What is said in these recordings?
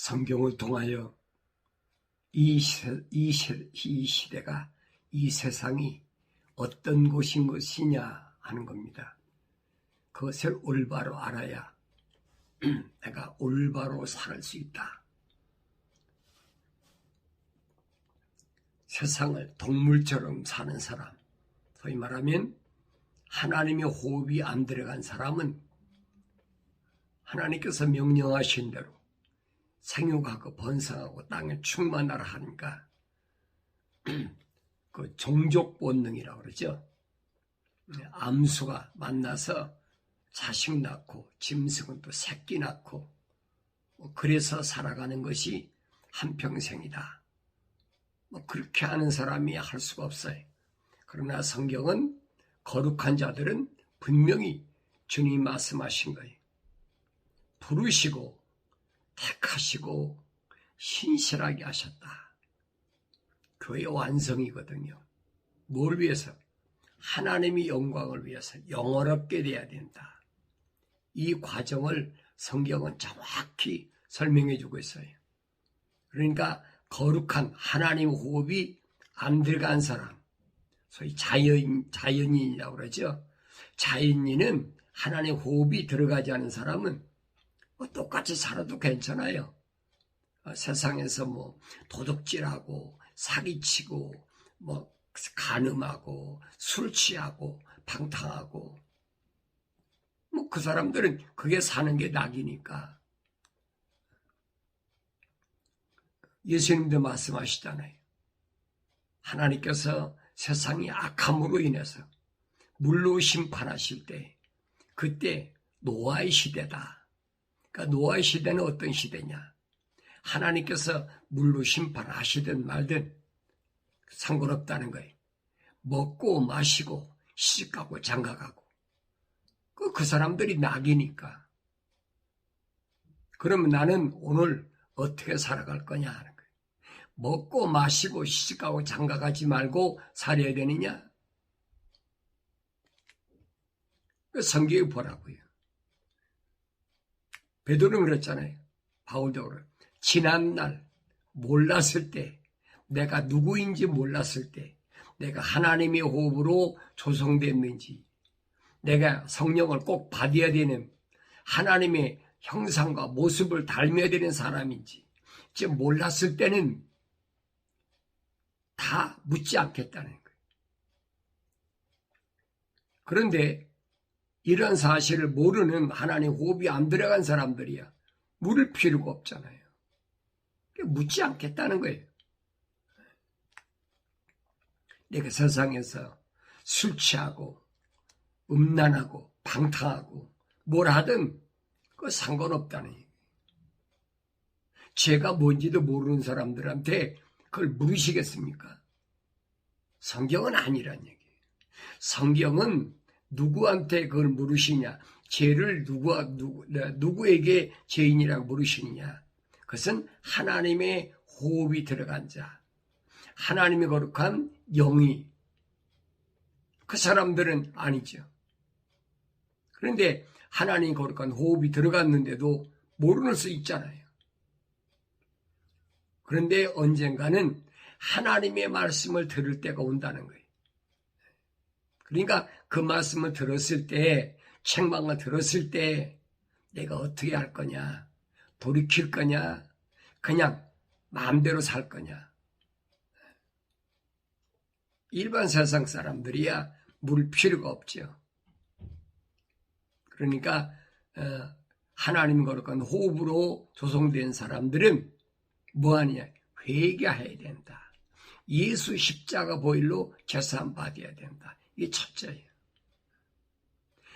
성경을 통하여 이 시대가, 이 세상이 어떤 곳인 것이냐 하는 겁니다. 그것을 올바로 알아야 내가 올바로 살 수 있다. 세상을 동물처럼 사는 사람, 소위 말하면 하나님의 호흡이 안 들어간 사람은 하나님께서 명령하신 대로 생육하고 번성하고 땅에 충만하라 하니까 그 종족 본능이라고 그러죠. 암수가 만나서 자식 낳고 짐승은 또 새끼 낳고 그래서 살아가는 것이 한평생이다. 그렇게 하는 사람이 할 수가 없어요. 그러나 성경은 거룩한 자들은 분명히 주님이 말씀하신 거예요. 부르시고 택하시고 신실하게 하셨다. 그의 완성이거든요. 뭘 위해서? 하나님의 영광을 위해서 영원롭게 돼야 된다. 이 과정을 성경은 정확히 설명해 주고 있어요. 그러니까 거룩한 하나님 호흡이 안 들어간 사람, 소위 자연인이라고 그러죠. 자연인은 하나님 호흡이 들어가지 않은 사람은 똑같이 살아도 괜찮아요. 세상에서 도둑질하고 사기치고 간음하고 술 취하고 방탕하고 그 사람들은 그게 사는 게 낙이니까. 예수님도 말씀하시잖아요. 하나님께서 세상이 악함으로 인해서 물로 심판하실 때 그때 노아의 시대다. 그러니까 노아의 시대는 어떤 시대냐? 하나님께서 물로 심판하시든 말든 상관없다는 거예요. 먹고 마시고 시집가고 장가가고 그 사람들이 낙이니까. 그러면 나는 오늘 어떻게 살아갈 거냐 하는 거예요. 먹고 마시고 시집가고 장가가지 말고 살아야 되느냐? 성경에 보라고요. 베드로는 그랬잖아요. 바울도 그래요. 지난날 몰랐을 때, 내가 누구인지 몰랐을 때, 내가 하나님의 호흡으로 조성됐는지, 내가 성령을 꼭 받아야 되는 하나님의 형상과 모습을 닮아야 되는 사람인지 지금 몰랐을 때는 다 묻지 않겠다는 거예요. 그런데 이런 사실을 모르는 하나님 호흡이 안 들어간 사람들이야 물을 필요가 없잖아요. 묻지 않겠다는 거예요. 내가 세상에서 술 취하고 음란하고 방탕하고 뭘 하든 그거 상관없다는 얘기예요. 죄가 뭔지도 모르는 사람들한테 그걸 물으시겠습니까? 성경은 아니란 얘기예요. 성경은 누구한테 그걸 물으시냐? 죄를 누구에게 죄인이라고 물으시느냐? 그것은 하나님의 호흡이 들어간 자, 하나님의 거룩한 영이, 그 사람들은 아니죠. 그런데 하나님 거룩한 호흡이 들어갔는데도 모르는 수 있잖아요. 그런데 언젠가는 하나님의 말씀을 들을 때가 온다는 거예요. 그러니까 그 말씀을 들었을 때, 책망을 들었을 때 내가 어떻게 할 거냐? 돌이킬 거냐? 그냥 마음대로 살 거냐? 일반 세상 사람들이야 물 필요가 없죠. 그러니까 하나님 거룩한 호흡으로 조성된 사람들은 뭐하냐? 회개해야 된다. 예수 십자가 보혈로 제사함 받아야 된다. 이게 첫째예요.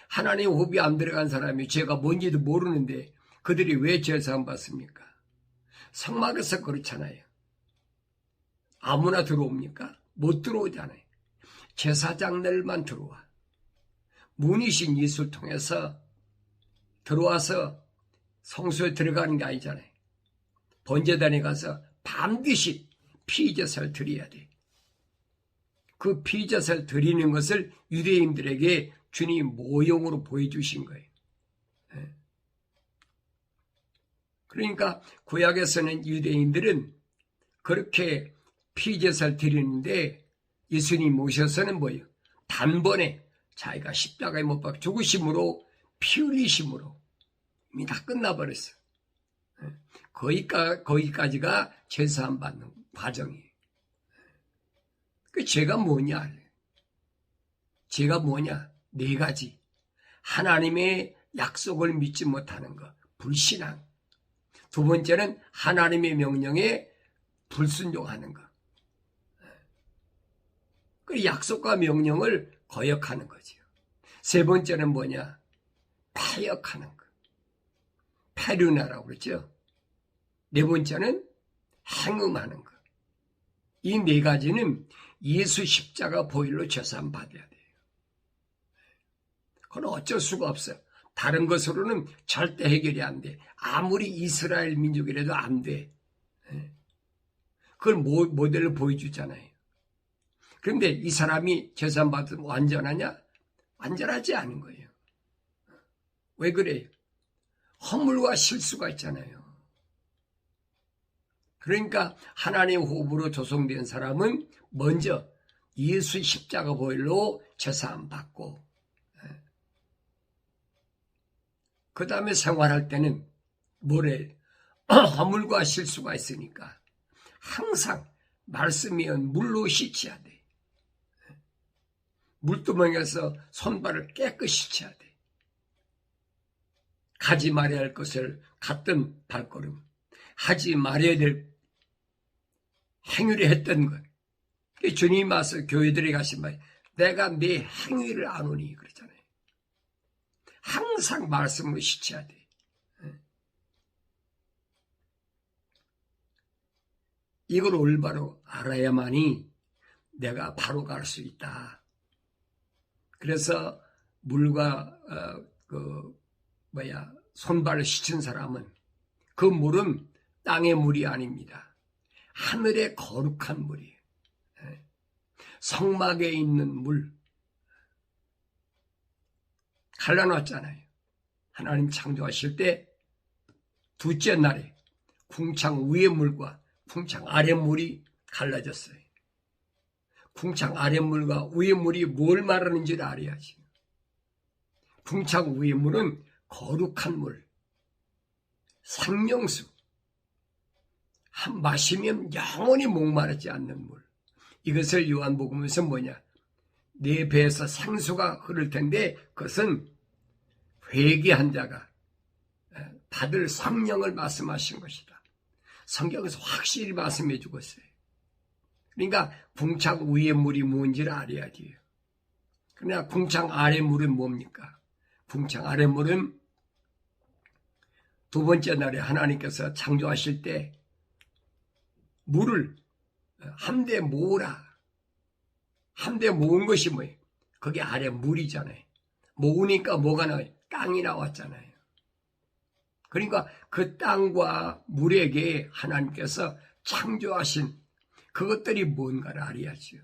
하나님 호흡이 안 들어간 사람이 죄가 뭔지도 모르는데 그들이 왜 제사함 받습니까? 성막에서 그렇잖아요. 아무나 들어옵니까? 못 들어오잖아요. 제사장들만 들어와. 문이신 예수를 통해서 들어와서 성소에 들어가는 게 아니잖아요. 번제단에 가서 반드시 피제사를 드려야 돼. 그 피제사를 드리는 것을 유대인들에게 주님이 모형으로 보여주신 거예요. 그러니까 구약에서는 유대인들은 그렇게 피제사를 드리는데 예수님 오셔서는 뭐예요? 단번에 자기가 십자가에 못 박혀 죽으심으로 피 흘리심으로 이미 다 끝나버렸어. 거기까지가 제사함 받는 과정이에요. 그 죄가 뭐냐? 죄가 뭐냐? 네 가지. 하나님의 약속을 믿지 못하는 것, 불신앙. 두 번째는 하나님의 명령에 불순종하는 것. 그 약속과 명령을 거역하는 거죠. 세 번째는 뭐냐? 패역하는 것. 페르나라고 그랬죠. 네 번째는 행음하는 것. 이 네 가지는 예수 십자가 보혈로 죄사함 받아야 돼요. 그건 어쩔 수가 없어요. 다른 것으로는 절대 해결이 안 돼. 아무리 이스라엘 민족이라도 안 돼. 그걸 모델로 보여주잖아요. 그런데 이 사람이 죄사함 받으면 완전하냐? 완전하지 않은 거예요. 왜 그래요? 허물과 실수가 있잖아요. 그러니까 하나님의 호흡으로 조성된 사람은 먼저 예수 십자가 보혈로 죄사함 받고, 그 다음에 생활할 때는 뭐래? 허물과 실수가 있으니까 항상 말씀이면 물로 씻어야 돼. 물두멍에서 손발을 깨끗이 씻어야 돼. 가지 말아야 할 것을 갔던 발걸음, 하지 말아야 될 행위를 했던 것. 주님이 와서 교회들에 가신 말, 내가 네 행위를 아노니 그러잖아요. 항상 말씀으로 씻어야 돼. 이걸 올바로 알아야만이 내가 바로 갈 수 있다. 그래서 물과 손발을 씻은 사람은 그 물은 땅의 물이 아닙니다. 하늘의 거룩한 물이에요. 성막에 있는 물. 갈라놨잖아요. 하나님 창조하실 때 둘째 날에 궁창 위의 물과 궁창 아래 물이 갈라졌어요. 궁창 아래 물과 위의 물이 뭘 말하는지를 알아야지. 궁창 위의 물은 거룩한 물, 생명수, 마시면 영원히 목마르지 않는 물. 이것을 요한복음에서 뭐냐? 내 배에서 생수가 흐를 텐데 그것은 회개한 자가 받을 성령을 말씀하신 것이다. 성경에서 확실히 말씀해 주고 있어요. 그러니까 궁창 위의 물이 뭔지를 알아야 돼요. 그러나 궁창 아래 물은 뭡니까? 궁창 아래 물은 두 번째 날에 하나님께서 창조하실 때 물을 한데 모으라. 한데 모은 것이 뭐예요? 그게 아래 물이잖아요. 모으니까 뭐가 나와요? 땅이 나왔잖아요. 그러니까 그 땅과 물에게 하나님께서 창조하신 그것들이 뭔가를 알아야지요.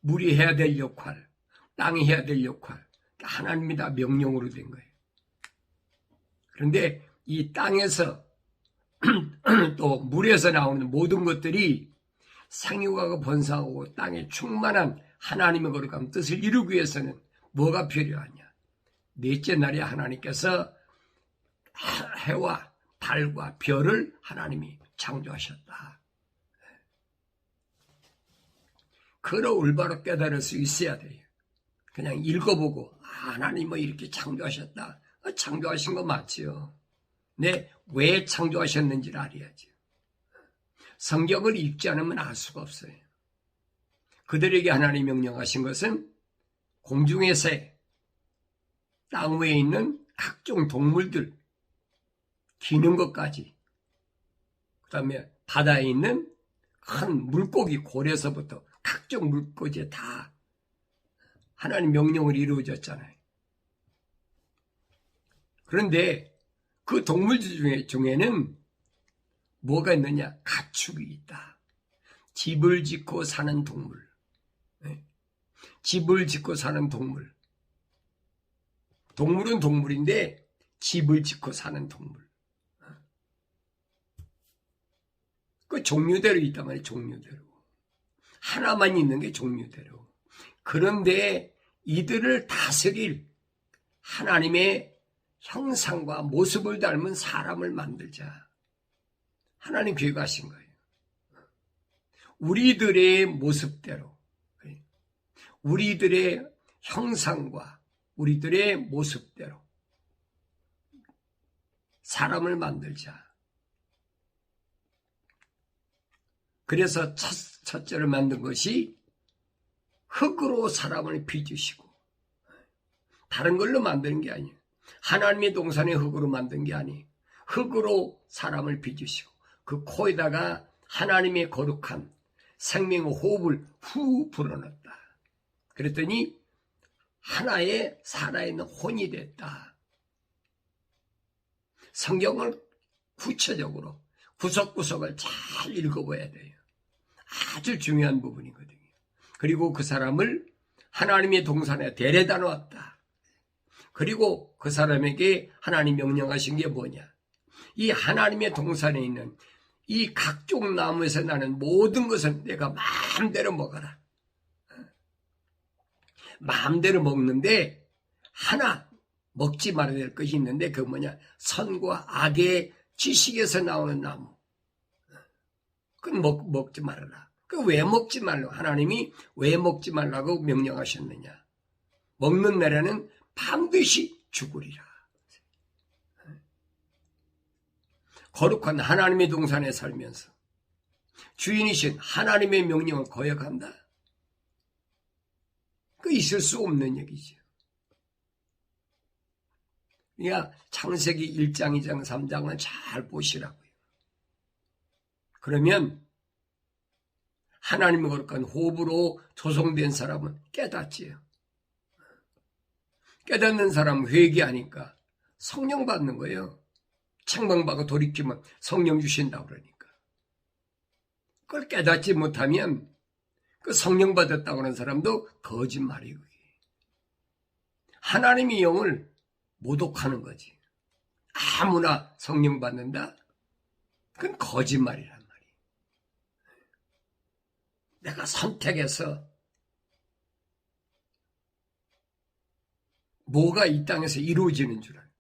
물이 해야 될 역할, 땅이 해야 될 역할, 하나님이 다 명령으로 된 거예요. 그런데 이 땅에서 또 물에서 나오는 모든 것들이 생육하고 번성하고 땅에 충만한 하나님의 거룩한 뜻을 이루기 위해서는 뭐가 필요하냐? 넷째 날에 하나님께서 해와 달과 별을 하나님이 창조하셨다. 그걸 올바로 깨달을 수 있어야 돼요. 그냥 읽어보고 하나님 뭐 이렇게 창조하셨다. 창조하신 거 맞지요. 네, 왜 창조하셨는지를 알아야죠. 성경을 읽지 않으면 알 수가 없어요. 그들에게 하나님 명령하신 것은 공중의 새, 땅 위에 있는 각종 동물들, 기는 것까지, 그 다음에 바다에 있는 큰 물고기, 고래에서부터 각종 물고기에 다 하나님 명령을 이루어졌잖아요. 그런데 그 동물들 중에는 뭐가 있느냐? 가축이 있다. 집을 짓고 사는 동물. 집을 짓고 사는 동물. 동물은 동물인데 집을 짓고 사는 동물. 그 종류대로 있단 말이에요. 종류대로. 하나만 있는 게 종류대로. 그런데 이들을 다스릴 하나님의 형상과 모습을 닮은 사람을 만들자. 하나님 계획하신 거예요. 우리들의 모습대로, 우리들의 형상과 우리들의 모습대로 사람을 만들자. 그래서 첫째로 만든 것이 흙으로 사람을 빚으시고, 다른 걸로 만드는 게 아니에요. 하나님의 동산의 흙으로 만든 게 아니에요. 흙으로 사람을 빚으시고 그 코에다가 하나님의 거룩한 생명의 호흡을 후 불어넣었다. 그랬더니 하나의 살아있는 혼이 됐다. 성경을 구체적으로 구석구석을 잘 읽어봐야 돼요. 아주 중요한 부분이거든요. 그리고 그 사람을 하나님의 동산에 데려다 놓았다. 그리고 그 사람에게 하나님 명령하신 게 뭐냐? 이 하나님의 동산에 있는 이 각종 나무에서 나는 모든 것은 내가 마음대로 먹어라. 마음대로 먹는데 하나 먹지 말아야 될 것이 있는데 그게 뭐냐? 선과 악의 지식에서 나오는 나무. 그건 먹지 말아라. 그 왜 먹지 말라고? 하나님이 왜 먹지 말라고 명령하셨느냐? 먹는 날에는 반드시 죽으리라. 거룩한 하나님의 동산에 살면서 주인이신 하나님의 명령을 거역한다? 그 있을 수 없는 얘기죠. 그러니까 창세기 1장, 2장, 3장은 잘 보시라고요. 그러면 하나님의 거룩한 호흡으로 조성된 사람은 깨닫지요. 깨닫는 사람은 회개하니까 성령 받는 거예요. 책망받고 돌이키면 성령 주신다고 그러니까. 그걸 깨닫지 못하면 그 성령 받았다고 하는 사람도 거짓말이에요. 하나님의 영을 모독하는 거지. 아무나 성령 받는다? 그건 거짓말이란 말이에요. 내가 선택해서 뭐가 이 땅에서 이루어지는 줄 알아요.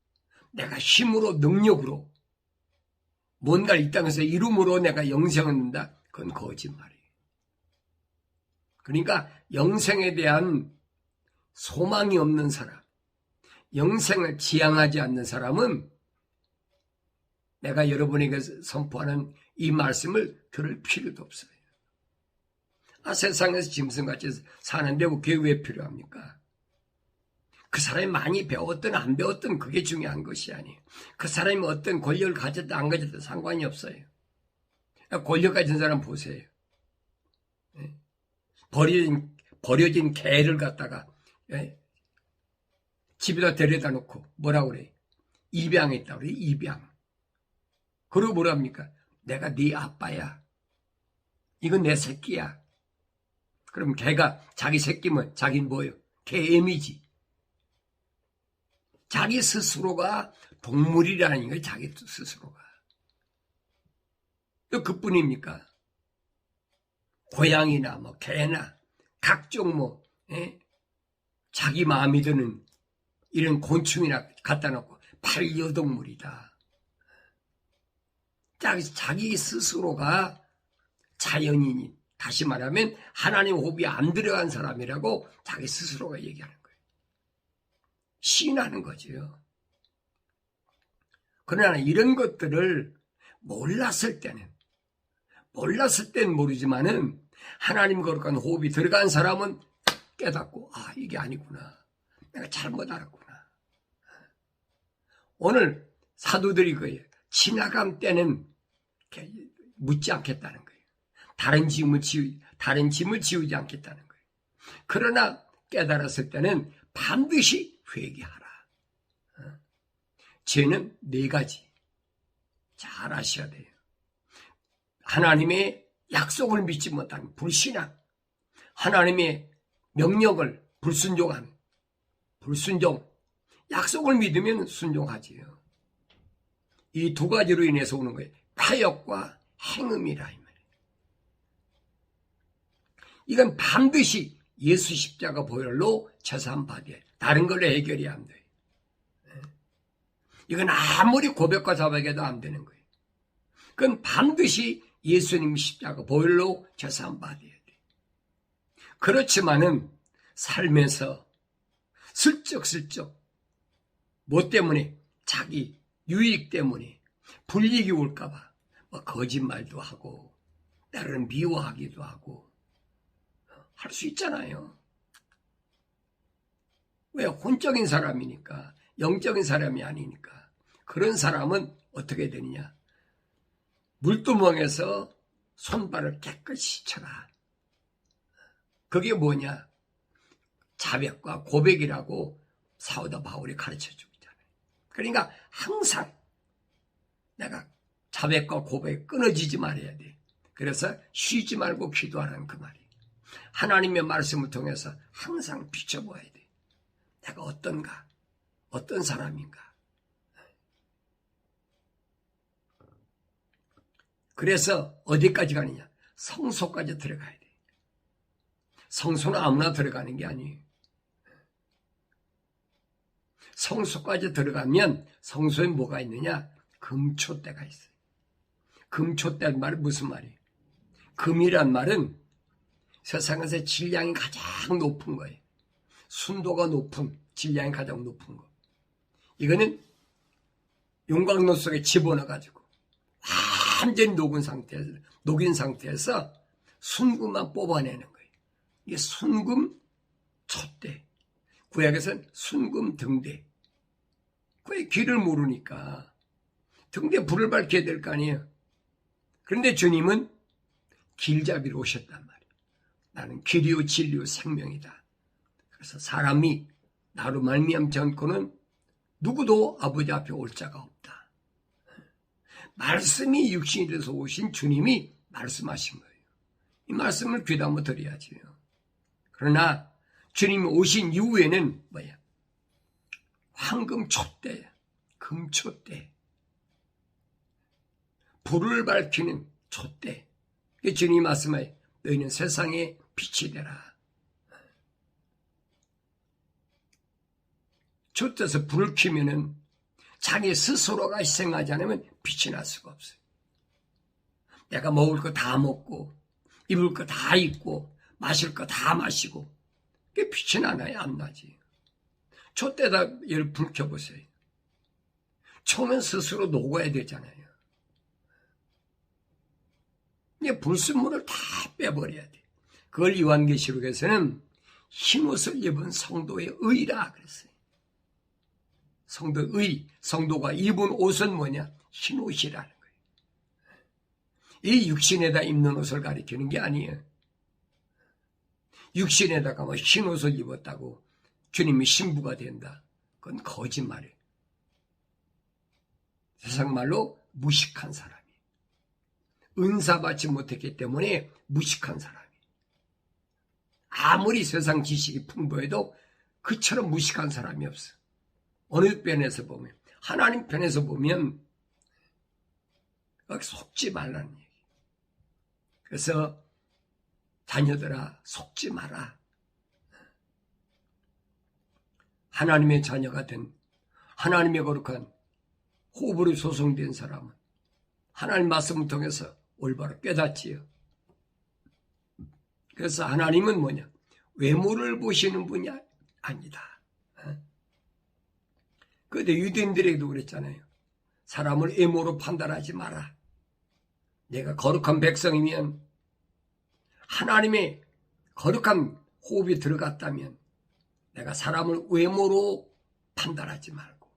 내가 힘으로 능력으로 뭔가를 이 땅에서 이룸으로 내가 영생을 얻는다? 그건 거짓말이에요. 그러니까 영생에 대한 소망이 없는 사람, 영생을 지향하지 않는 사람은 내가 여러분에게 선포하는 이 말씀을 들을 필요도 없어요. 세상에서 짐승같이 사는데 그게 왜 필요합니까? 그 사람이 많이 배웠든 안 배웠든 그게 중요한 것이 아니에요. 그 사람이 어떤 권력을 가졌든 안 가졌든 상관이 없어요. 권력 가진 사람 보세요. 버려진 개를 갖다가 집에다 데려다 놓고 뭐라고 그래? 입양했다고 그래. 입양. 그리고 뭐랍니까? 내가 네 아빠야. 이건 내 새끼야. 그럼 개가 자기 새끼면 자기는 뭐예요? 개 애미지. 자기 스스로가 동물이라는 거예요. 자기 스스로가. 또 그뿐입니까? 고양이나 뭐 개나 각종 자기 마음이 드는 이런 곤충이나 갖다 놓고 반려동물이다. 자기 스스로가 자연인이, 다시 말하면 하나님 호흡이 안 들어간 사람이라고 자기 스스로가 얘기하는 거예요. 시인하는 거죠. 그러나 이런 것들을 몰랐을 때는 모르지만은 하나님 거룩한 호흡이 들어간 사람은 깨닫고 이게 아니구나. 내가 잘못 알았구나. 오늘 사도들이 그예요. 지나감 때는 묻지 않겠다는 거예요. 다른 짐을 지우지 않겠다는 거예요. 그러나 깨달았을 때는 반드시 회개하라. 죄는 4가지. 잘 아셔야 돼요. 하나님의 약속을 믿지 못한 불신앙, 하나님의 명령을 불순종, 약속을 믿으면 순종하지요. 이 두 가지로 인해서 오는 거예요. 타협과 행음이라 이 말이에요. 이건 반드시 예수 십자가 보혈로 제사함받아야 해요. 다른 걸로 해결이 안 돼요. 이건 아무리 고백과 자백해도 안 되는 거예요. 그건 반드시 예수님 십자가 보혈로 제사함받아야 돼요. 그렇지만은 삶에서 슬쩍슬쩍 뭐 때문에? 자기 유익 때문에 불이익이 올까봐 뭐 거짓말도 하고 때로는 미워하기도 하고 할 수 있잖아요. 왜? 혼적인 사람이니까, 영적인 사람이 아니니까. 그런 사람은 어떻게 되느냐? 물두멍에서 손발을 깨끗이 쳐라. 그게 뭐냐? 자백과 고백이라고 사도 바울이 가르쳐주고 있잖아요. 그러니까 항상 내가 자백과 고백 끊어지지 말아야 돼. 그래서 쉬지 말고 기도하라는 그 말이에요. 하나님의 말씀을 통해서 항상 비춰봐야 돼. 내가 어떤가? 어떤 사람인가? 그래서 어디까지 가느냐? 성소까지 들어가야 돼. 성소는 아무나 들어가는 게 아니에요. 성소까지 들어가면 성소에 뭐가 있느냐? 금초대가 있어요. 금초대란 말은 무슨 말이에요? 금이란 말은 세상에서 질량이 가장 높은 거예요. 순도가 높은, 질량이 가장 높은 거. 이거는 용광로 속에 집어넣어가지고 완전히 녹인 상태에서 순금만 뽑아내는 거예요. 이게 순금 촛대. 구약에서는 순금 등대. 그의 길을 모르니까 등대에 불을 밝혀야 될 거 아니에요. 그런데 주님은 길잡이로 오셨단 말이에요. 나는 길이요 진리요 생명이다. 그래서 사람이 나로 말미암지 않고는 누구도 아버지 앞에 올 자가 없다. 말씀이 육신이 돼서 오신 주님이 말씀하신 거예요. 이 말씀을 귀담아 드려야지요. 그러나 주님이 오신 이후에는 뭐야? 황금 촛대, 금촛대, 불을 밝히는 촛대. 주님이 말씀하여 너희는 세상의 빛이 되라. 촛대에서 불을 켜면은 자기 스스로가 희생하지 않으면 빛이 날 수가 없어요. 내가 먹을 거 다 먹고 입을 거 다 입고 마실 거 다 마시고 그게 빛이 나나요? 안 나지. 촛대에다 불 켜보세요. 초면 스스로 녹아야 되잖아요. 이제 불순물을 다 빼버려야 돼. 그걸 요한계시록에서는 흰옷을 입은 성도의 의라 그랬어요. 성도의 의, 성도가 입은 옷은 뭐냐? 흰옷이라는 거예요. 이 육신에다 입는 옷을 가리키는 게 아니에요. 육신에다가 뭐 흰옷을 입었다고 주님이 신부가 된다. 그건 거짓말이에요. 세상 말로 무식한 사람이에요. 은사받지 못했기 때문에 무식한 사람이에요. 아무리 세상 지식이 풍부해도 그처럼 무식한 사람이 없어. 어느 편에서 보면, 하나님 편에서 보면 속지 말라는 얘기. 그래서 자녀들아 속지 마라. 하나님의 자녀가 된 하나님의 거룩한 호흡으로 소송된 사람은 하나님 말씀을 통해서 올바로 깨닫지요. 그래서 하나님은 뭐냐? 외모를 보시는 분이 아니다. 그런데 유대인들에게도 그랬잖아요. 사람을 외모로 판단하지 마라. 내가 거룩한 백성이면 하나님의 거룩한 호흡이 들어갔다면 내가 사람을 외모로 판단하지 말고.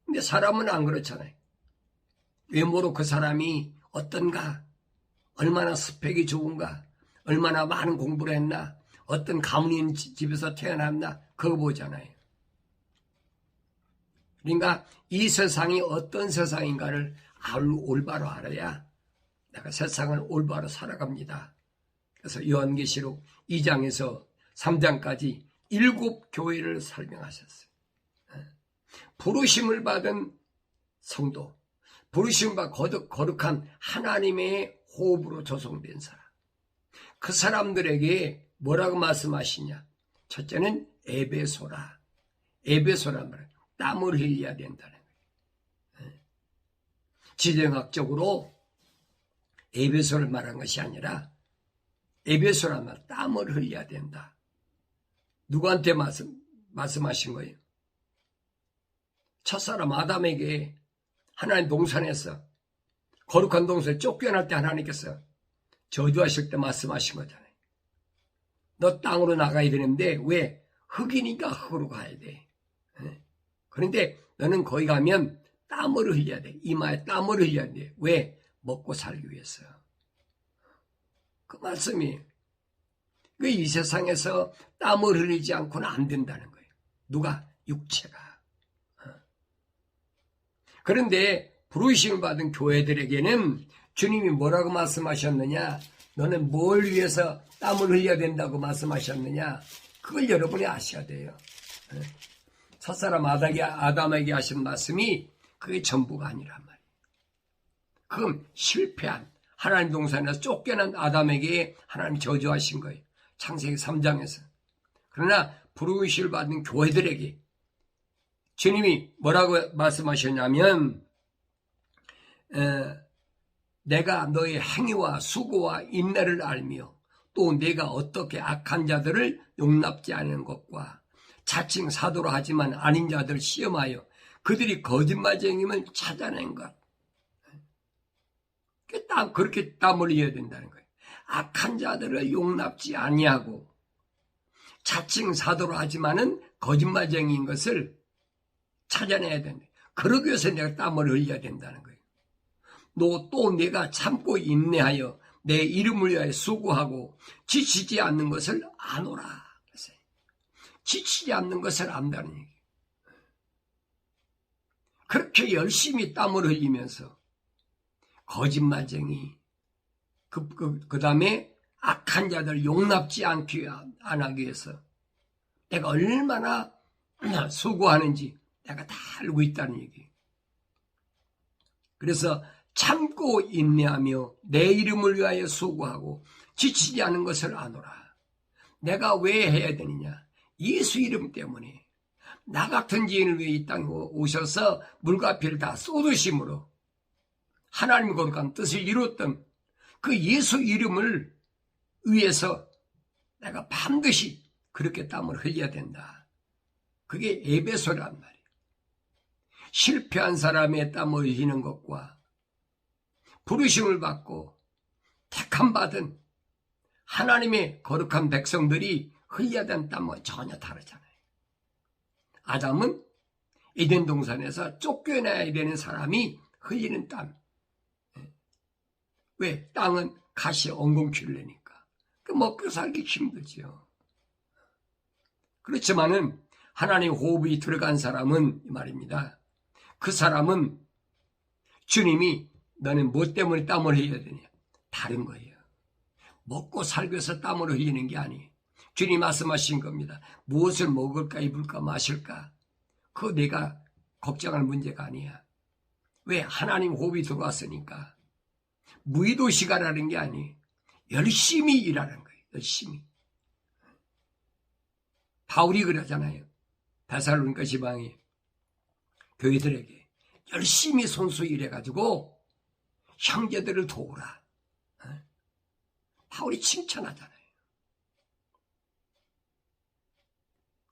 근데 사람은 안 그렇잖아요. 외모로 그 사람이 어떤가, 얼마나 스펙이 좋은가, 얼마나 많은 공부를 했나, 어떤 가문 있는 집에서 태어났나, 그거 보잖아요. 그러니까 이 세상이 어떤 세상인가를 올바로 알아야 내가 세상을 올바로 살아갑니다. 그래서 요한계시록 2장에서 3장까지 7 교회를 설명하셨어요. 부르심을 받은 성도, 부르심을 받은 거룩한 하나님의 호흡으로 조성된 사람, 그 사람들에게 뭐라고 말씀하시냐? 첫째는 에베소라. 에베소란 말은 땀을 흘려야 된다는 거예요. 지정학적으로 에베소를 말한 것이 아니라 에베소란 말 땀을 흘려야 된다. 누구한테 말씀하신 거예요? 첫사람 아담에게 하나님 동산에서 거룩한 동산에 쫓겨날 때 하나님께서 저주하실 때 말씀하신 거잖아요. 너 땅으로 나가야 되는데 왜? 흙이니까 흙으로 가야 돼. 그런데 너는 거기 가면 땀을 흘려야 돼. 이마에 땀을 흘려야 돼. 왜? 먹고 살기 위해서. 그 말씀이 이 세상에서 땀을 흘리지 않고는 안 된다는 거예요. 누가? 육체가. 그런데 부르심을 받은 교회들에게는 주님이 뭐라고 말씀하셨느냐? 너는 뭘 위해서 땀을 흘려야 된다고 말씀하셨느냐? 그걸 여러분이 아셔야 돼요. 첫사람 아담에게 하신 말씀이 그게 전부가 아니란 말이에요. 그건 실패한 하나님 동산에서 쫓겨난 아담에게 하나님이 저주하신 거예요. 창세기 3장에서. 그러나 부르심을 받은 교회들에게 주님이 뭐라고 말씀하셨냐면 내가 너의 행위와 수고와 인내를 알며 또 내가 어떻게 악한 자들을 용납지 않는 것과 자칭 사도로 하지만 아닌 자들을 시험하여 그들이 거짓말쟁임을 찾아낸 것. 그렇게 땀을 흘려야 된다는 거예요. 악한 자들을 용납지 아니하고 자칭 사도로 하지만은 거짓말쟁이인 것을 찾아내야 된다. 그러기 위해서 내가 땀을 흘려야 된다는 거예요. 또 내가 참고 인내하여 내 이름을 위하여 수고하고 지치지 않는 것을 아노라. 지치지 않는 것을 안다는 얘기예요. 그렇게 열심히 땀을 흘리면서 거짓말쟁이 그 다음에 악한 자들 용납지 안 하기 위해서 내가 얼마나 수고하는지 내가 다 알고 있다는 얘기예요. 그래서 참고 인내하며 내 이름을 위하여 수고하고 지치지 않은 것을 아노라. 내가 왜 해야 되느냐? 예수 이름 때문에 나 같은 죄인을 위해 이 땅에 오셔서 물과 피를 다 쏟으심으로 하나님 거룩한 뜻을 이뤘던 그 예수 이름을 위해서 내가 반드시 그렇게 땀을 흘려야 된다. 그게 에베소란 말이에요. 실패한 사람의 땀을 흘리는 것과 부르심을 받고 택함받은 하나님의 거룩한 백성들이 흘려야 되는 땀은 전혀 다르잖아요. 아담은 에덴 동산에서 쫓겨나야 되는 사람이 흘리는 땀. 왜? 땅은 가시 엉겅퀴를 내니까. 먹고 살기 힘들지요. 그렇지만은 하나님 호흡이 들어간 사람은 이 말입니다. 그 사람은 주님이 너는 뭐 때문에 땀을 흘려야 되냐? 다른 거예요. 먹고 살기 위해서 땀을 흘리는 게 아니에요. 주님 말씀하신 겁니다. 무엇을 먹을까 입을까 마실까? 그거 내가 걱정할 문제가 아니야. 왜? 하나님 호흡이 들어왔으니까. 무의도시가라는 게 아니에요. 열심히 일하는 거예요. 열심히. 바울이 그러잖아요. 데살로니가 지방에 교회들에게 열심히 손수 일해가지고 형제들을 도우라. 바울이 칭찬하잖아요.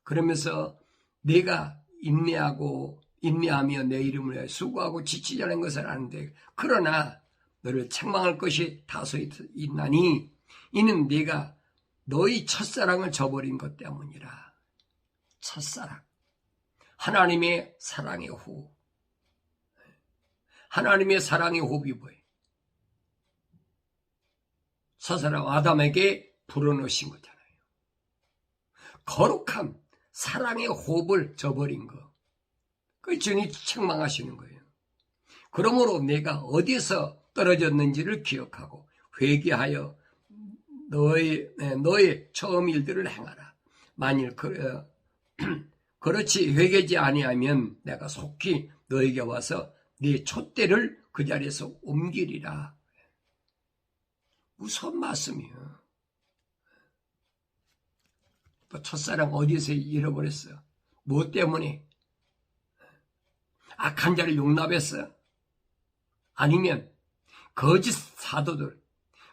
그러면서 내가 인내하며 내 이름을 위하여 수고하고 지치지 않은 것을 아는데 그러나 너를 책망할 것이 다소 있나니 이는 네가 너희 첫사랑을 저버린 것 때문이라. 첫사랑. 하나님의 사랑의 호흡. 하나님의 사랑의 호흡이 뭐예요? 첫사랑 아담에게 불어넣으신 거잖아요. 거룩한 사랑의 호흡을 저버린 거. 그 주님이 책망하시는 거예요. 그러므로 내가 어디서 떨어졌는지를 기억하고 회개하여 너의 처음 일들을 행하라. 만일 그렇지 회개지 아니하면 내가 속히 너에게 와서 네 촛대를 그 자리에서 옮기리라. 무서운 말씀이에요. 또 첫사랑 어디서 잃어버렸어? 뭐 때문에? 악한 자를 용납했어? 아니면 거짓 사도들,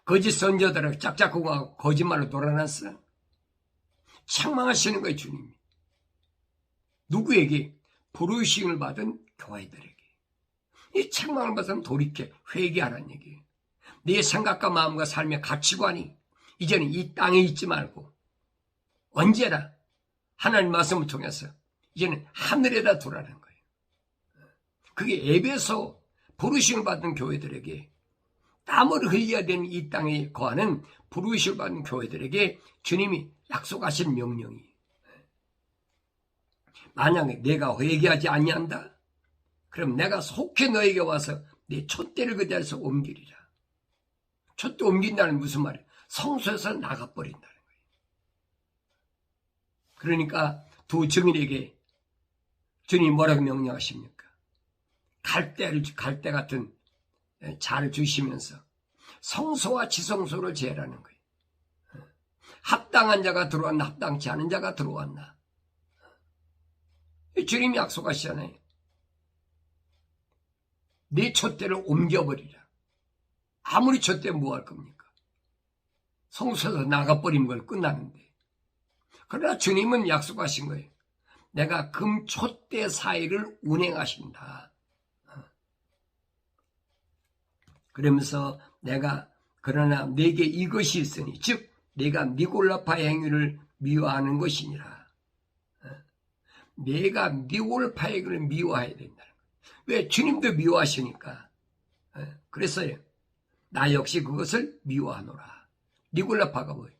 거짓 선조들을 짝짝꿍하고 거짓말로 돌아놨어? 책망하시는 거예요, 주님이. 누구에게? 부르심을 받은 교회들에게. 이 책망을 받으면 돌이켜 회개하라는 얘기예요. 네 생각과 마음과 삶의 가치관이 이제는 이 땅에 있지 말고 언제나 하나님 말씀을 통해서 이제는 하늘에다 두라는 거예요. 그게 에베소 부르심을 받은 교회들에게, 땀을 흘려야 되는 이 땅에 거하는 부르심을 받은 교회들에게 주님이 약속하신 명령이에요. 만약에 내가 회개하지 아니한다, 그럼 내가 속히 너에게 와서 네 촛대를 그 자리에서 옮기리라. 촛대 옮긴다는 무슨 말이에요? 성소에서 나가버린다는 거예요. 그러니까 두 증인에게 주님이 뭐라고 명령하십니까? 갈대 같은 자를 주시면서 성소와 지성소를 제하라는 거예요. 합당한 자가 들어왔나 합당치 않은 자가 들어왔나. 주님이 약속하시잖아요. 네 촛대를 옮겨버리라. 아무리 촛대 뭐 할 겁니까? 성소에서 나가버린 걸 끝나는데. 그러나 주님은 약속하신 거예요. 내가 금 촛대 사이를 운행하신다. 그러면서 내가 그러나 내게 이것이 있으니 즉 내가 니골라파의 행위를 미워하는 것이니라. 내가 니골라파의 행위를 미워해야 된다는 거예요. 왜? 주님도 미워하시니까. 그랬어요. 나 역시 그것을 미워하노라. 니골라파가 뭐예요?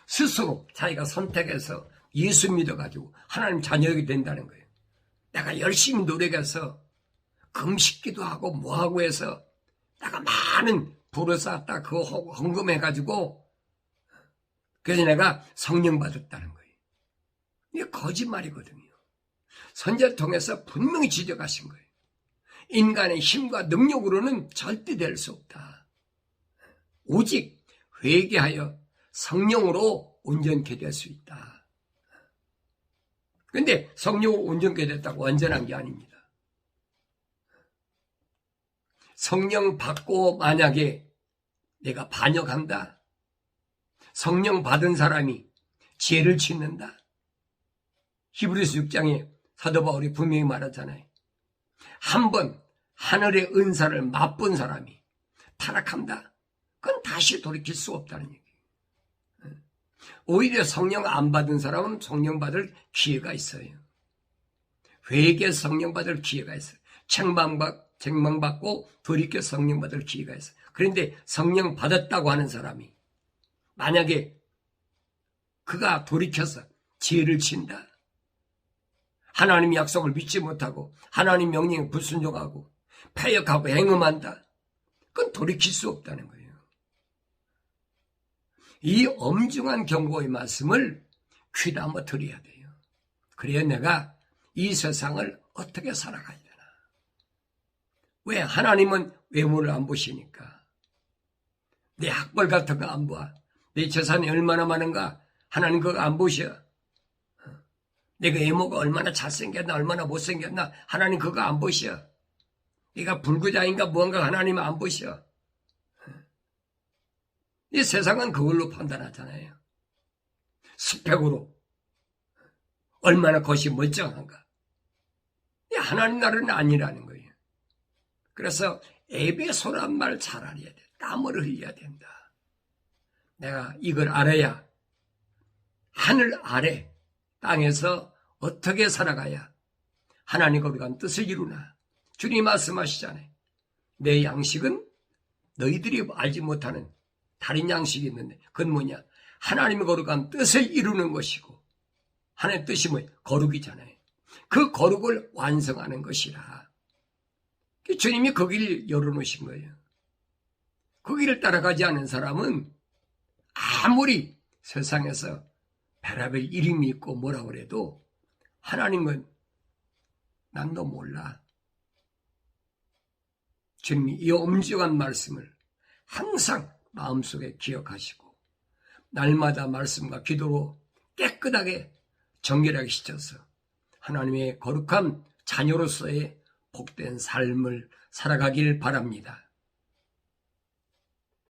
스스로 자기가 선택해서 예수 믿어가지고 하나님 자녀가 된다는 거예요. 내가 열심히 노력해서 금식기도 하고 뭐하고 해서 내가 많은 부를 쌓았다 그거 헌금해가지고 그래서 내가 성령 받았다는 거예요. 이게 거짓말이거든요. 선지자를 통해서 분명히 지적하신 거예요. 인간의 힘과 능력으로는 절대 될 수 없다. 오직 회개하여 성령으로 온전케 될 수 있다. 그런데 성령으로 온전케 됐다고 완전한 게 아닙니다. 성령 받고 만약에 내가 반역한다. 성령 받은 사람이 죄를 짓는다. 히브리서 6장에 사도 바울이 분명히 말하잖아요. 한번 하늘의 은사를 맛본 사람이 타락한다. 그건 다시 돌이킬 수 없다는 얘기예요. 오히려 성령 안 받은 사람은 성령 받을 기회가 있어요. 회개 성령 받을 기회가 있어요. 책망받고 돌이켜 성령 받을 기회가 있어요. 그런데 성령 받았다고 하는 사람이 만약에 그가 돌이켜서 죄를 진다. 하나님 약속을 믿지 못하고 하나님 명령에 불순종하고 패역하고 행음한다. 그건 돌이킬 수 없다는 거예요. 이 엄중한 경고의 말씀을 귀담아 들어야 돼요. 그래야 내가 이 세상을 어떻게 살아가야 되나. 왜? 하나님은 외모를 안 보시니까. 내 학벌 같은 거 안 봐. 내 재산이 얼마나 많은가 하나님 그거 안 보셔. 내가 외모가 얼마나 잘생겼나 얼마나 못생겼나 하나님 그거 안 보셔. 네가 불구자인가 뭔가 하나님 안 보셔. 이 세상은 그걸로 판단하잖아요. 스펙으로 얼마나 겉이 멀쩡한가. 하나님 나라는 아니라는 거예요. 그래서 에베소란 말 잘 알아야 돼. 땀을 흘려야 된다. 내가 이걸 알아야 하늘 아래 땅에서 어떻게 살아가야 하나님 거룩한 뜻을 이루나. 주님 말씀하시잖아요. 내 양식은 너희들이 알지 못하는 다른 양식이 있는데 그건 뭐냐. 하나님의 거룩한 뜻을 이루는 것이고 하나님의 뜻이 뭐예요? 거룩이잖아요. 그 거룩을 완성하는 것이라. 주님이 그 길을 열어놓으신 거예요. 그 길을 따라가지 않은 사람은 아무리 세상에서 별의별 이름이 있고 뭐라고 그래도 하나님은 난도 몰라. 주님이 이 엄중한 말씀을 항상 마음속에 기억하시고 날마다 말씀과 기도로 깨끗하게 정결하게 씻어서 하나님의 거룩한 자녀로서의 복된 삶을 살아가길 바랍니다.